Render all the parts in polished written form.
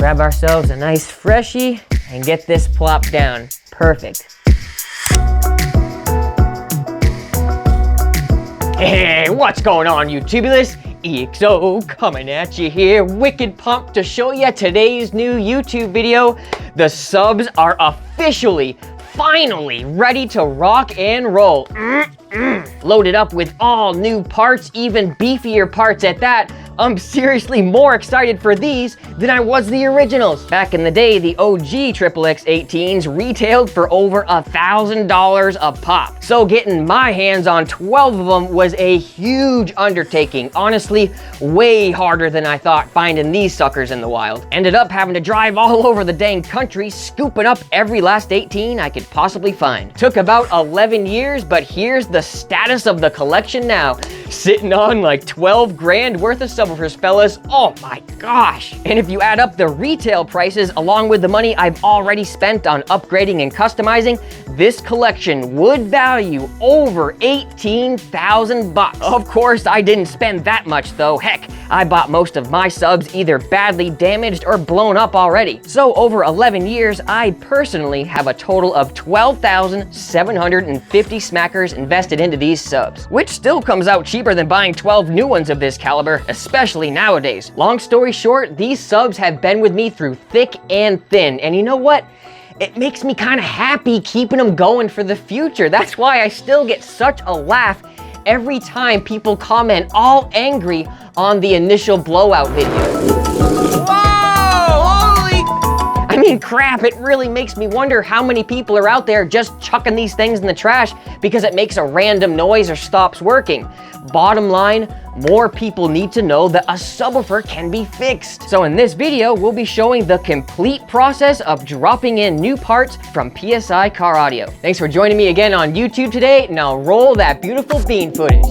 Grab ourselves a nice freshie and get this plopped down. Perfect. Hey, what's going on, YouTubulous? EXO coming at you here, wicked pumped to show you today's new YouTube video. The subs are officially, finally ready to rock and roll. Loaded up with all new parts, even beefier parts at that. I'm seriously more excited for these than I was the originals. Back in the day, the OG XXX18s retailed for over $1,000 a pop. So getting my hands on 12 of them was a huge undertaking. Honestly, way harder than I thought finding these suckers in the wild. Ended up having to drive all over the dang country, scooping up every last 18 I could possibly find. Took about 11 years, but here's the status of the collection now. Sitting on like 12 grand worth of subwoofers, fellas. Oh my gosh. And if you add up the retail prices along with the money I've already spent on upgrading and customizing, this collection would value over 18,000 bucks. Of course, I didn't spend that much though. Heck, I bought most of my subs either badly damaged or blown up already. So over 11 years, I personally have a total of 12,750 smackers invested into these subs, which still comes out cheaper than buying 12 new ones of this caliber, especially nowadays. Long story short, these subs have been with me through thick and thin, and you know what? It makes me kind of happy keeping them going for the future. That's why I still get such a laugh every time people comment all angry on the initial blowout video. I mean, crap, it really makes me wonder how many people are out there just chucking these things in the trash because it makes a random noise or stops working. Bottom line, more people need to know that a subwoofer can be fixed. So in this video, we'll be showing the complete process of dropping in new parts from PSI Car Audio. Thanks for joining me again on YouTube today. Now roll that beautiful bean footage.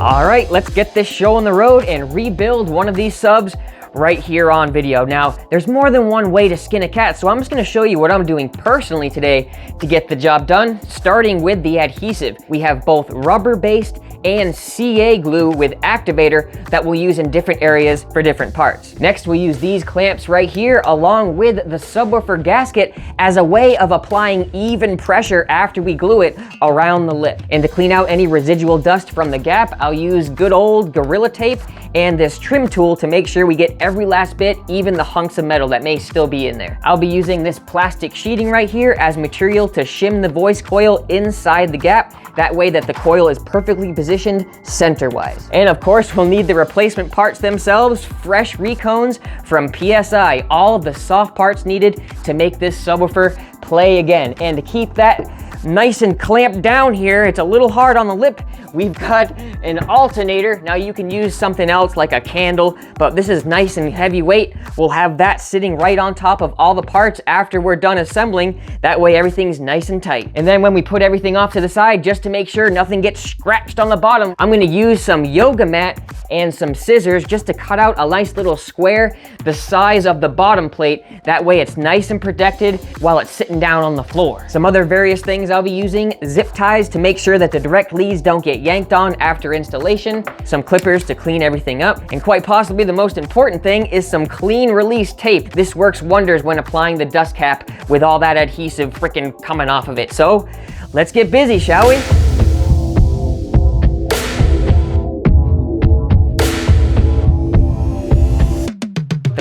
All right, let's get this show on the road and rebuild one of these subs right here on video. Now, there's more than one way to skin a cat, so I'm just gonna show you what I'm doing personally today to get the job done, starting with the adhesive. We have both rubber-based and CA glue with Activator that we'll use in different areas for different parts. Next, we'll use these clamps right here along with the subwoofer gasket as a way of applying even pressure after we glue it around the lip. And to clean out any residual dust from the gap, I'll use good old Gorilla Tape and this trim tool to make sure we get every last bit, even the hunks of metal that may still be in there. I'll be using this plastic sheeting right here as material to shim the voice coil inside the gap. That way that the coil is perfectly positioned center-wise. And of course, we'll need the replacement parts themselves, fresh Recones from PSI, all of the soft parts needed to make this subwoofer play again. And to keep that nice and clamped down here, it's a little hard on the lip, we've got an alternator. Now you can use something else like a candle, but this is nice and heavyweight. We'll have that sitting right on top of all the parts after we're done assembling. That way everything's nice and tight. And then when we put everything off to the side, just to make sure nothing gets scratched on the bottom, I'm gonna use some yoga mat and some scissors just to cut out a nice little square the size of the bottom plate. That way it's nice and protected while it's sitting down on the floor. Some other various things I'll be using: zip ties to make sure that the direct leads don't get yanked on after installation, some clippers to clean everything up, and quite possibly the most important thing is some clean release tape. This works wonders when applying the dust cap with all that adhesive frickin' coming off of it. So let's get busy, shall we?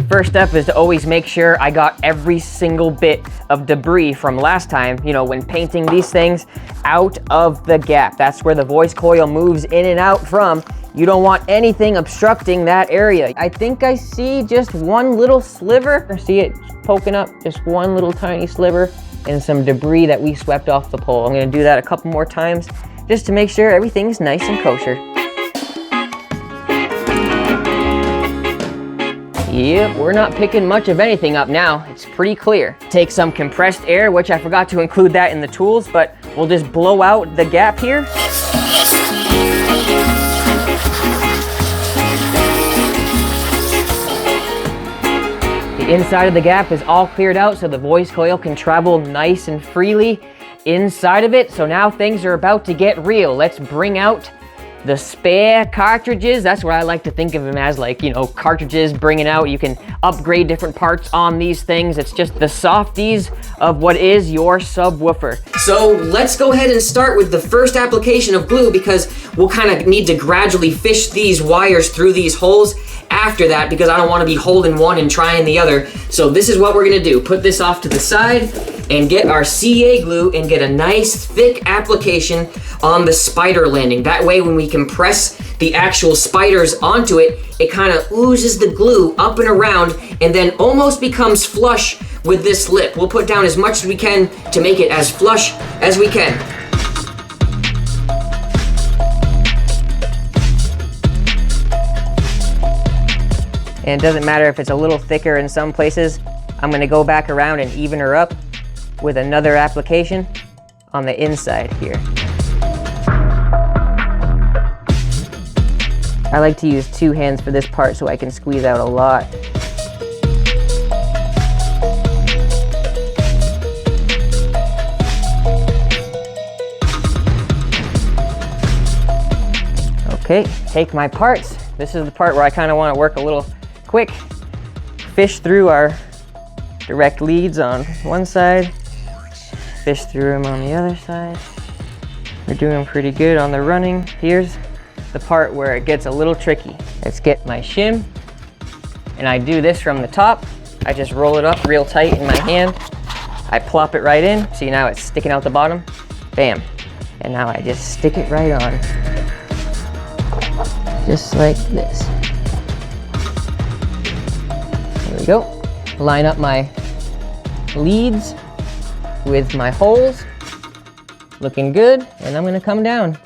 First step is to always make sure I got every single bit of debris from last time, you know, when painting these things, out of the gap. That's where the voice coil moves in and out from. You don't want anything obstructing that area. I think I see just one little sliver. See it poking up, just one little tiny sliver and some debris that we swept off the pole. I'm gonna do that a couple more times just to make sure everything's nice and kosher. Yep, we're not picking much of anything up now. It's pretty clear. Take some compressed air, which I forgot to include that in the tools, but we'll just blow out the gap here. The inside of the gap is all cleared out so the voice coil can travel nice and freely inside of it. So now things are about to get real. Let's bring out the spare cartridges. That's what I like to think of them as, like, you know, cartridges bringing out. You can upgrade different parts on these things. It's just the softies of what is your subwoofer. So let's go ahead and start with the first application of glue, because we'll kind of need to gradually fish these wires through these holes after that, because I don't want to be holding one and trying the other. So this is what we're gonna do. Put this off to the side and get our CA glue and get a nice thick application on the spider landing. That way when we compress the actual spiders onto it, it kind of oozes the glue up and around and then almost becomes flush with this lip. We'll put down as much as we can to make it as flush as we can. And it doesn't matter if it's a little thicker in some places. I'm gonna go back around and even her up with another application on the inside here. I like to use 2 hands for this part so I can squeeze out a lot. Okay, take my parts. This is the part where I kind of want to work a little quick. Fish through our direct leads on one side, fish through them on the other side. We're doing pretty good on the running. Here's the part where it gets a little tricky. Let's get my shim, and I do this from the top. I just roll it up real tight in my hand. I plop it right in. See, now it's sticking out the bottom. Bam. And now I just stick it right on. Just like this. There we go. Line up my leads with my holes. Looking good, and I'm gonna come down.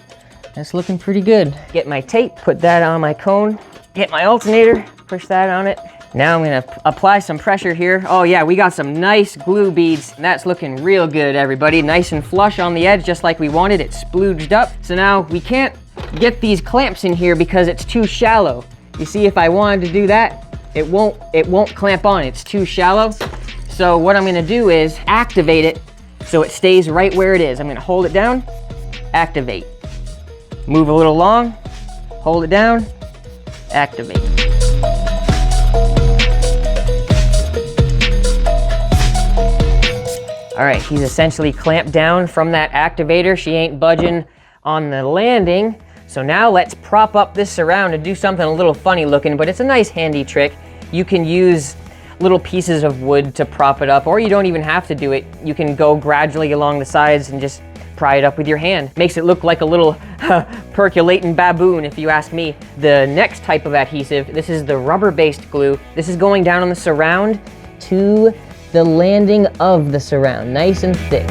That's looking pretty good. Get my tape, put that on my cone, get my alternator, push that on it. Now I'm gonna apply some pressure here. Oh yeah, we got some nice glue beads. That's looking real good, everybody. Nice and flush on the edge, just like we wanted. It's splooged up. So now we can't get these clamps in here because it's too shallow. You see, if I wanted to do that, it won't clamp on. It's too shallow. So what I'm gonna do is activate it so it stays right where it is. I'm gonna hold it down, activate. Move a little long, hold it down, activate. All right, he's essentially clamped down from that activator. She ain't budging on the landing. So now let's prop up this surround and do something a little funny looking, but it's a nice handy trick. You can use little pieces of wood to prop it up, or you don't even have to do it. You can go gradually along the sides and just pry it up with your hand. Makes it look like a little percolating baboon, if you ask me. The next type of adhesive, this is the rubber-based glue. This is going down on the surround to the landing of the surround, nice and thick.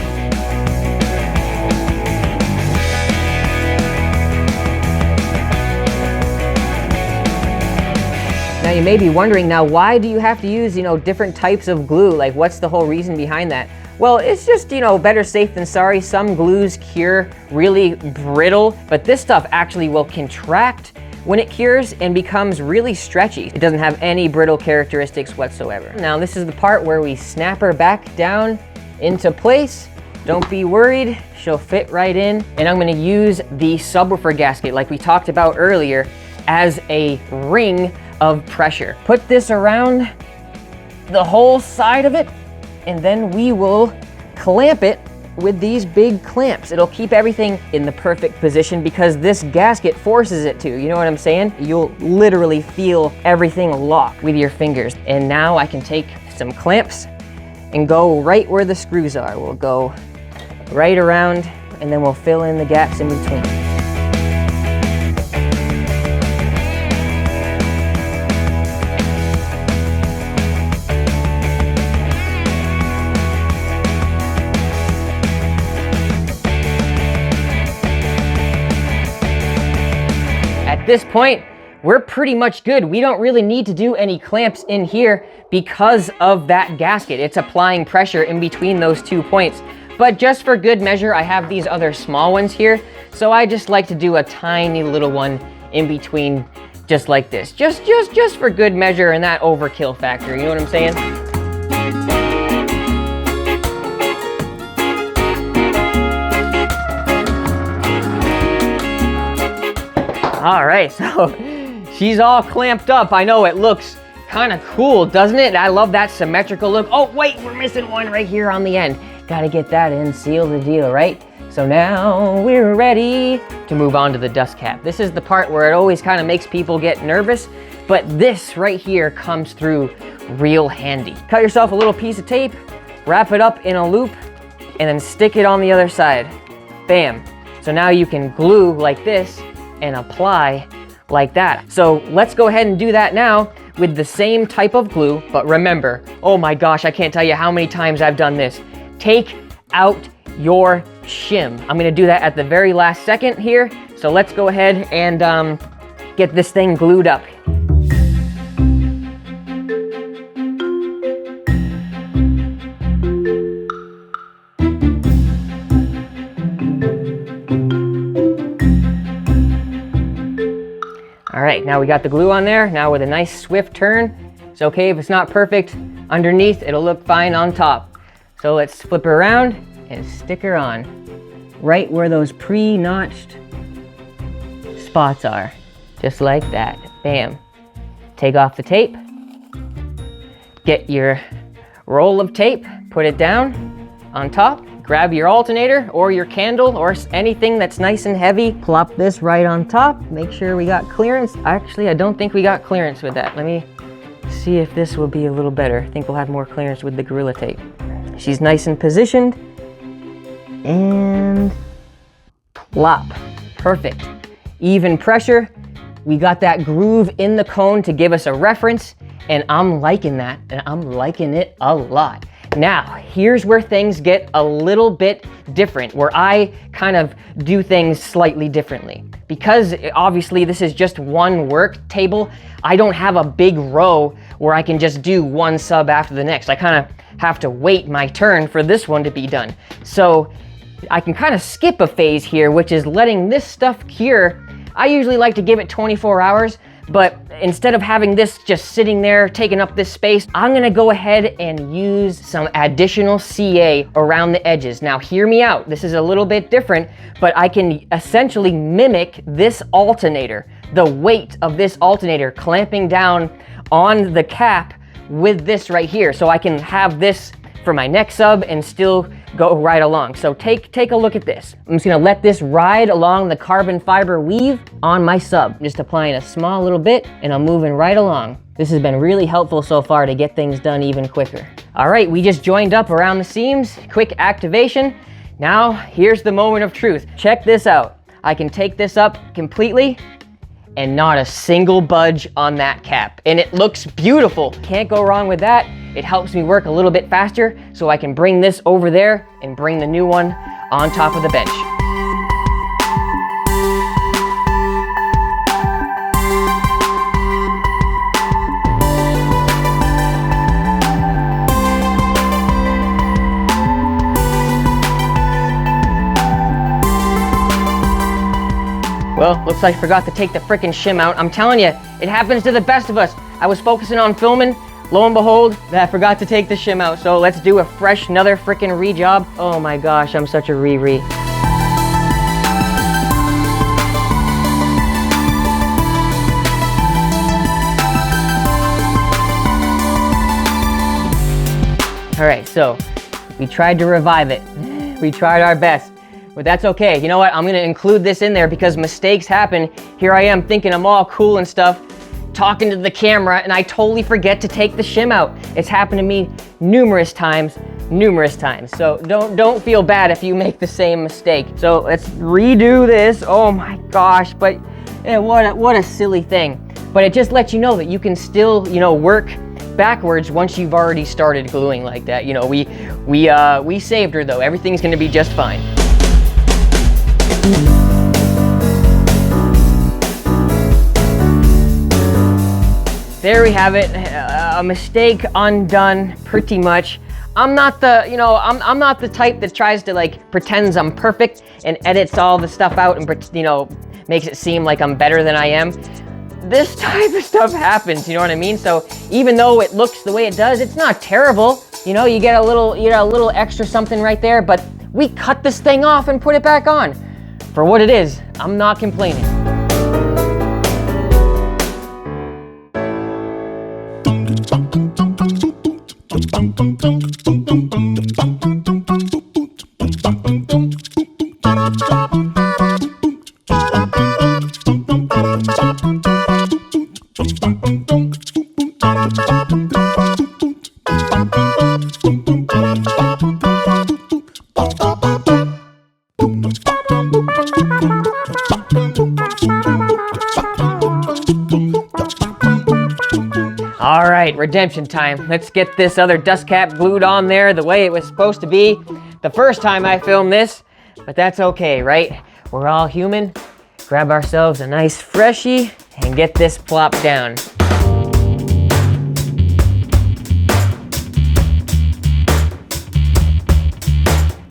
Now you may be wondering, now why do you have to use, different types of glue? Like, what's the whole reason behind that? Well, it's just, better safe than sorry. Some glues cure really brittle, but this stuff actually will contract when it cures and becomes really stretchy. It doesn't have any brittle characteristics whatsoever. Now this is the part where we snap her back down into place. Don't be worried, she'll fit right in. And I'm gonna use the subwoofer gasket, like we talked about earlier, as a ring of pressure. Put this around the whole side of it, and then we will clamp it with these big clamps. It'll keep everything in the perfect position because this gasket forces it to, you know what I'm saying? You'll literally feel everything lock with your fingers. And now I can take some clamps and go right where the screws are. We'll go right around, and then we'll fill in the gaps in between. At this point, we're pretty much good. We don't really need to do any clamps in here because of that gasket. It's applying pressure in between those 2 points. But just for good measure, I have these other small ones here. So I just like to do a tiny little one in between, just like this. Just for good measure and that overkill factor, you know what I'm saying? All right, so she's all clamped up. I know it looks kind of cool, doesn't it? I love that symmetrical look. Oh, wait, we're missing one right here on the end. Gotta get that in, seal the deal, right? So now we're ready to move on to the dust cap. This is the part where it always kind of makes people get nervous, but this right here comes through real handy. Cut yourself a little piece of tape, wrap it up in a loop, and then stick it on the other side. Bam. So now you can glue like this and apply like that. So let's go ahead and do that now with the same type of glue, but remember, oh my gosh, I can't tell you how many times I've done this. Take out your shim. I'm gonna do that at the very last second here. So let's go ahead and get this thing glued up. All right, now we got the glue on there. Now with a nice swift turn, it's okay if it's not perfect underneath, it'll look fine on top. So let's flip her around and stick her on right where those pre-notched spots are, just like that. Bam. Take off the tape, get your roll of tape, put it down on top, grab your alternator or your candle or anything that's nice and heavy, plop this right on top, make sure we got clearance. Actually, I don't think we got clearance with that. Let me see if this will be a little better. I think we'll have more clearance with the Gorilla Tape. She's nice and positioned, and plop. Perfect. Even pressure. We got that groove in the cone to give us a reference, and I'm liking that, and I'm liking it a lot. Now, here's where things get a little bit different, where I kind of do things slightly differently. Because obviously this is just one work table, I don't have a big row where I can just do one sub after the next. I kind of have to wait my turn for this one to be done. So I can kind of skip a phase here, which is letting this stuff cure. I usually like to give it 24 hours, but instead of having this just sitting there taking up this space, I'm gonna go ahead and use some additional CA around the edges. Now hear me out, this is a little bit different, but I can essentially mimic this alternator, the weight of this alternator clamping down on the cap with this right here. So I can have this for my next sub and still go right along. So take a look at this. I'm just gonna let this ride along the carbon fiber weave on my sub. Just applying a small little bit and I'm moving right along. This has been really helpful so far to get things done even quicker. All right, we just joined up around the seams, quick activation. Now, here's the moment of truth. Check this out. I can take this up completely and not a single budge on that cap. And it looks beautiful. Can't go wrong with that. It helps me work a little bit faster so I can bring this over there and bring the new one on top of the bench. Well, looks like I forgot to take the frickin' shim out. I'm telling you, it happens to the best of us. I was focusing on filming, lo and behold, I forgot to take the shim out. So let's do another frickin' re-job. Oh my gosh, I'm such a re-re. All right, so we tried to revive it. We tried our best. But that's okay. You know what? I'm gonna include this in there because mistakes happen. Here I am thinking I'm all cool and stuff, talking to the camera, and I totally forget to take the shim out. It's happened to me numerous times. So don't feel bad if you make the same mistake. So let's redo this. Oh my gosh, but what a silly thing. But it just lets you know that you can still, work backwards once you've already started gluing like that. We saved her though. Everything's gonna be just fine. There we have it, a mistake undone, pretty much. I'm not the type that tries to pretends I'm perfect and edits all the stuff out and makes it seem like I'm better than I am. This type of stuff happens, you know what I mean? So even though it looks the way it does, it's not terrible. You get a little extra something right there, but we cut this thing off and put it back on. For what it is, I'm not complaining. All right, redemption time. Let's get this other dust cap glued on there the way it was supposed to be the first time I filmed this, but that's okay, right? We're all human. Grab ourselves a nice freshie and get this plopped down.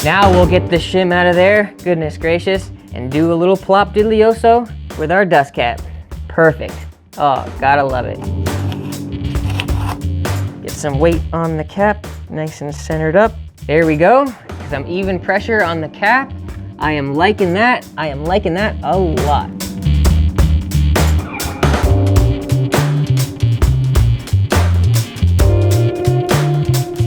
Now we'll get the shim out of there, goodness gracious, and do a little plop diddly-o-so with our dust cap. Perfect. Oh, gotta love it. Get some weight on the cap, nice and centered up. There we go. Some even pressure on the cap. I am liking that. I am liking that a lot.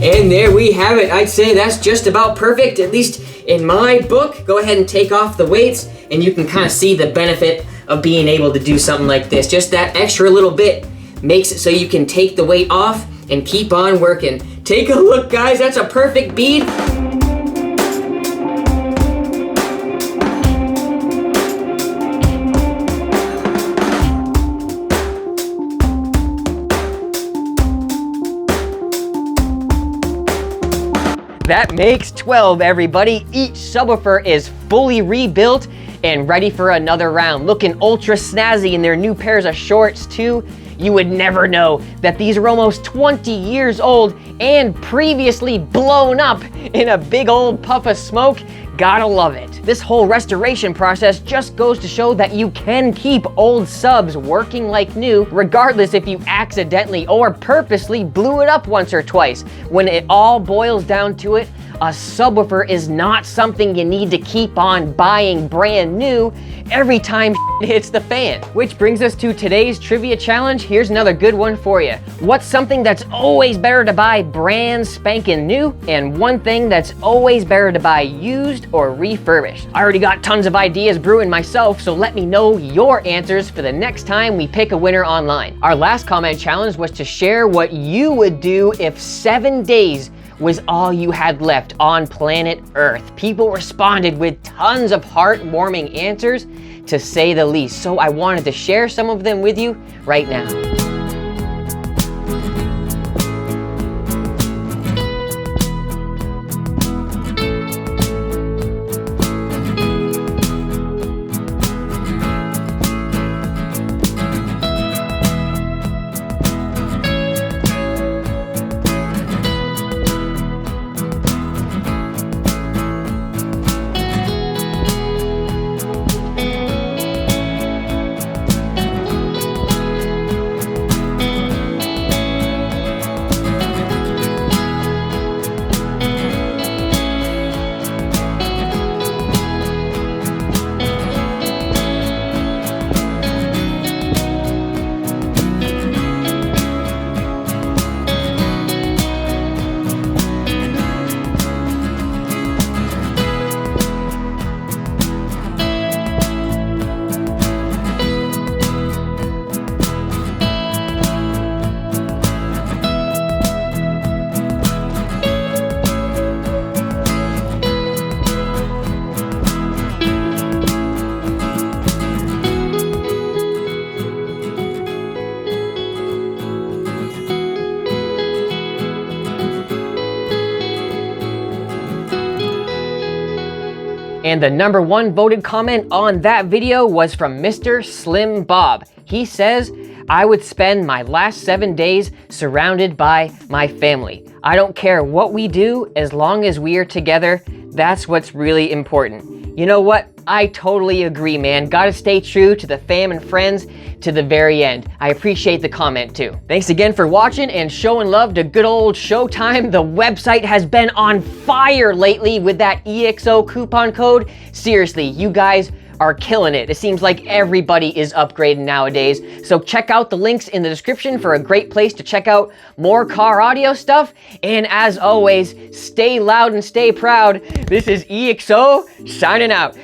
And there we have it. I'd say that's just about perfect, at least in my book. Go ahead and take off the weights and you can kind of see the benefit of being able to do something like this. Just that extra little bit makes it so you can take the weight off and keep on working. Take a look, guys, that's a perfect bead. That makes 12, everybody. Each subwoofer is fully rebuilt and ready for another round. Looking ultra snazzy in their new pairs of shorts too. You would never know that these are almost 20 years old and previously blown up in a big old puff of smoke. Gotta love it. This whole restoration process just goes to show that you can keep old subs working like new, regardless if you accidentally or purposely blew it up once or twice. When it all boils down to it, a subwoofer is not something you need to keep on buying brand new every time shit hits the fan. Which brings us to today's trivia challenge. Here's another good one for you. What's something that's always better to buy brand spanking new, and one thing that's always better to buy used or refurbished? I already got tons of ideas brewing myself, so let me know your answers for the next time we pick a winner online. Our last comment challenge was to share what you would do if 7 days was all you had left on planet Earth. People responded with tons of heartwarming answers, to say the least. So I wanted to share some of them with you right now. And the #1 voted comment on that video was from Mr. Slim Bob. He says, I would spend my last 7 days surrounded by my family. I don't care what we do, as long as we are together, that's what's really important. You know what? I totally agree, man. Gotta stay true to the fam and friends to the very end. I appreciate the comment too. Thanks again for watching and showing love to good old Showtime. The website has been on fire lately with that EXO coupon code. Seriously, you guys are killing it. It seems like everybody is upgrading nowadays. So check out the links in the description for a great place to check out more car audio stuff. And as always, stay loud and stay proud. This is EXO signing out.